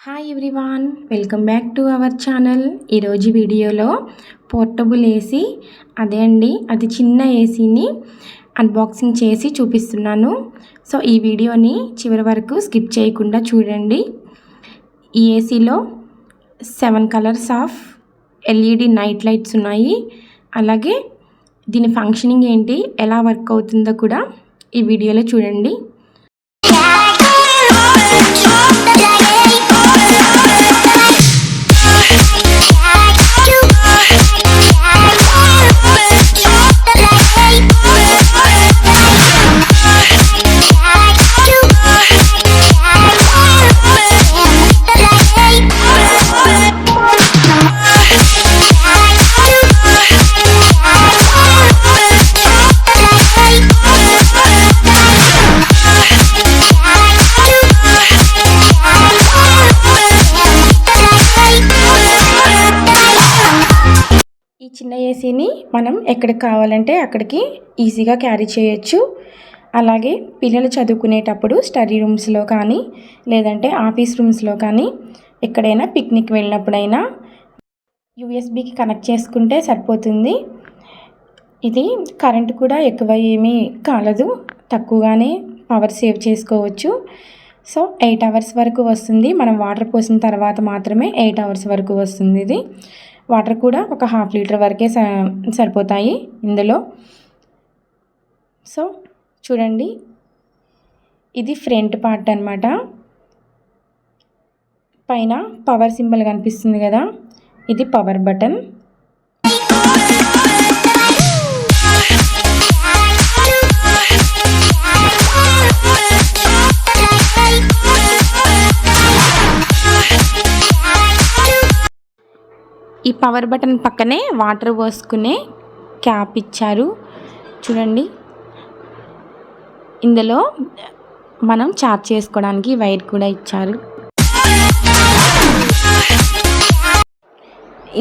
Hi everyone, welcome back to our channel. ఈరోజు వీడియోలో portable AC, అది చిన్న ఏసీని అన్బాక్సింగ్ చేసి చూపిస్తున్నాను. సో ఈ వీడియోని చివరి వరకు స్కిప్ చేయకుండా చూడండి. ఈ ఏసీలో 7 colours of LED night lights ఉన్నాయి. అలాగే దీని ఫంక్షనింగ్ ఏంటి, ఎలా వర్క్ అవుతుందో కూడా ఈ వీడియోలో చూడండి. చిన్న ఏసీని మనం ఎక్కడికి కావాలంటే అక్కడికి ఈజీగా క్యారీ చేయొచ్చు. అలాగే పిల్లలు చదువుకునేటప్పుడు స్టడీ రూమ్స్లో కానీ లేదంటే ఆఫీస్ రూమ్స్లో కానీ ఎక్కడైనా పిక్నిక్ వెళ్ళినప్పుడైనా యూఎస్బికి కనెక్ట్ చేసుకుంటే సరిపోతుంది. ఇది కరెంటు కూడా ఎక్కువ ఏమీ కాలదు, తక్కువగానే పవర్ సేవ్ చేసుకోవచ్చు. సో 8 అవర్స్ వరకు వస్తుంది. మనం వాటర్ పోసిన తర్వాత మాత్రమే 8 అవర్స్ వరకు వస్తుంది. ఇది వాటర్ కూడా ఒక 1/2 లీటర్ వరకే సరిపోతాయి ఇందులో. సో చూడండి, ఇది ఫ్రంట్ పార్ట్ అన్నమాట. పైన పవర్ సింబల్ కనిపిస్తుంది కదా, ఇది పవర్ బటన్. ఈ పవర్ బటన్ పక్కనే వాటర్ పోసుకునే క్యాప్ ఇచ్చారు చూడండి. ఇందులో మనం ఛార్జ్ చేసుకోవడానికి వైర్ కూడా ఇచ్చారు.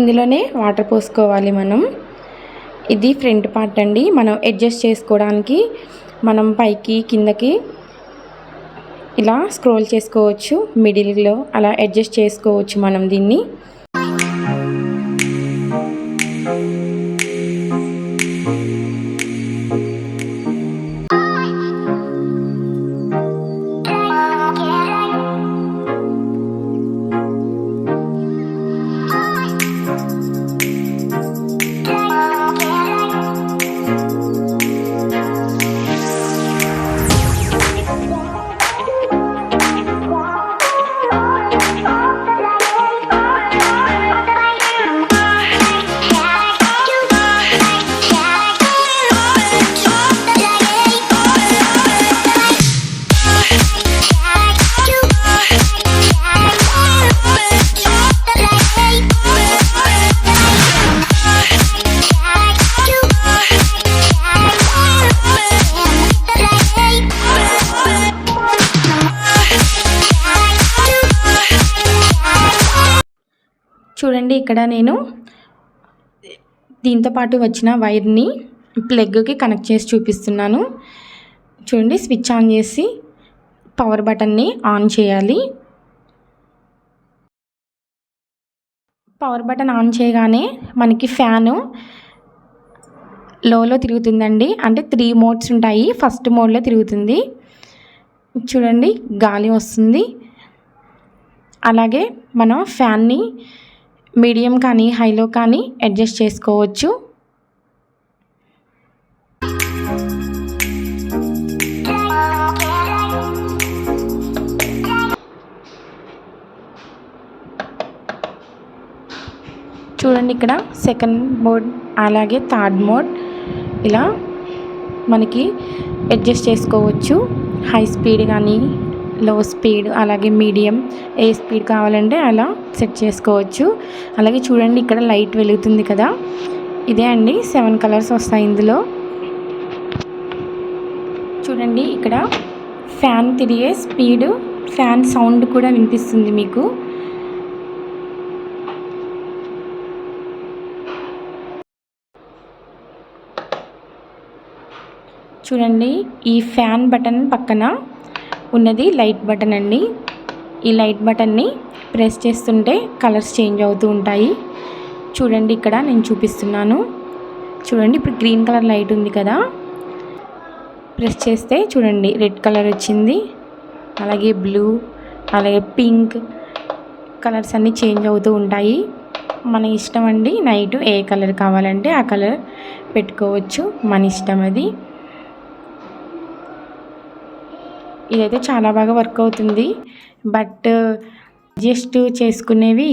ఇందులోనే వాటర్ పోసుకోవాలి మనం. ఇది ఫ్రంట్ పార్ట్ అండి. మనం అడ్జస్ట్ చేసుకోవడానికి మనం పైకి కిందకి ఇలా స్క్రోల్ చేసుకోవచ్చు, మిడిల్లో అలా అడ్జస్ట్ చేసుకోవచ్చు మనం దీన్ని. చూడండి, ఇక్కడ నేను దీంతో పాటు వచ్చిన వైర్ని ప్లగ్కి కనెక్ట్ చేసి చూపిస్తున్నాను. చూడండి, స్విచ్ ఆన్ చేసి పవర్ బటన్ని ఆన్ చేయాలి. పవర్ బటన్ ఆన్ చేయగానే మనకి ఫ్యాను లోలో తిరుగుతుందండి. అంటే 3 మోడ్స్ ఉంటాయి. ఫస్ట్ మోడ్లో తిరుగుతుంది. చూడండి, గాలి వస్తుంది. అలాగే మనం ఫ్యాన్ని మీడియం కానీ హైలో కానీ అడ్జస్ట్ చేసుకోవచ్చు. చూడండి, ఇక్కడ సెకండ్ మోడ్ అలాగే థర్డ్ మోడ్ ఇలా మనకి అడ్జస్ట్ చేసుకోవచ్చు. హై స్పీడ్ కానీ లో స్పీడ్ అలాగే మీడియం, ఏ స్పీడ్ కావాలంటే అలా సెట్ చేసుకోవచ్చు. అలాగే చూడండి, ఇక్కడ లైట్ వెలుగుతుంది కదా, ఇదే అండి 7 కలర్స్ వస్తాయి ఇందులో. చూడండి, ఇక్కడ ఫ్యాన్ తిరిగే స్పీడ్, ఫ్యాన్ సౌండ్ కూడా వినిపిస్తుంది మీకు. చూడండి, ఈ ఫ్యాన్ బటన్ పక్కన ఉన్నది లైట్ బటన్ అండి. ఈ లైట్ బటన్ని ప్రెస్ చేస్తుంటే కలర్స్ చేంజ్ అవుతూ ఉంటాయి. చూడండి, ఇక్కడ నేను చూపిస్తున్నాను. చూడండి, ఇప్పుడు గ్రీన్ కలర్ లైట్ ఉంది కదా, ప్రెస్ చేస్తే చూడండి రెడ్ కలర్ వచ్చింది. అలాగే బ్లూ, అలాగే పింక్ కలర్స్ అన్నీ చేంజ్ అవుతూ ఉంటాయి. మన ఇష్టం అండి, నైట్ ఏ కలర్ కావాలంటే ఆ కలర్ పెట్టుకోవచ్చు, మన ఇష్టం అది. ఇదైతే చాలా బాగా వర్క్ అవుతుంది. బట్ అడ్జస్ట్ చేసుకునేవి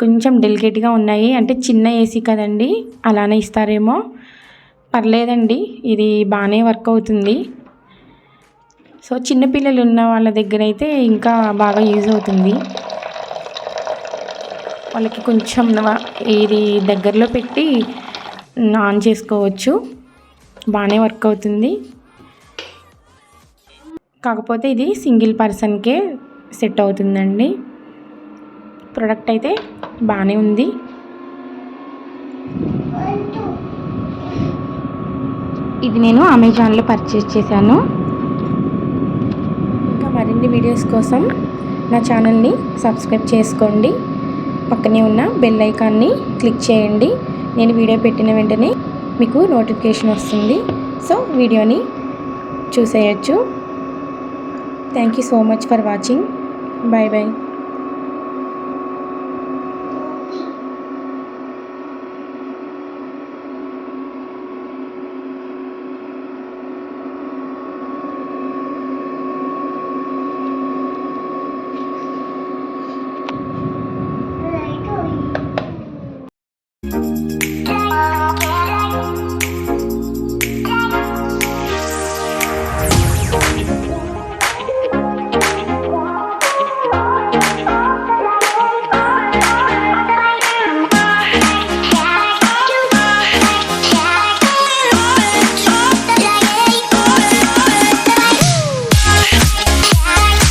కొంచెం డెలికేట్గా ఉన్నాయి. అంటే చిన్న ఏసీ కదండి, అలానే ఇస్తారేమో. పర్లేదండి, ఇది బాగానే వర్క్ అవుతుంది. సో చిన్నపిల్లలు ఉన్న వాళ్ళ దగ్గర అయితే ఇంకా బాగా యూజ్ అవుతుంది. వాళ్ళకి కొంచెం ఇది దగ్గరలో పెట్టి ఆన్ చేసుకోవచ్చు, బాగానే వర్క్ అవుతుంది. కాకపోతే ఇది సింగిల్ పర్సన్కే సెట్ అవుతుందండి. ప్రోడక్ట్ అయితే బాగానే ఉంది. ఇది నేను అమెజాన్లో పర్చేస్ చేశాను. ఇంకా మరిన్ని వీడియోస్ కోసం నా ఛానల్ని సబ్స్క్రైబ్ చేసుకోండి. పక్కనే ఉన్న బెల్ ఐకాన్ని క్లిక్ చేయండి. నేను వీడియో పెట్టిన వెంటనే మీకు నోటిఫికేషన్ వస్తుంది. సో వీడియోని చూసేయచ్చు. Thank you so much for watching. Bye bye.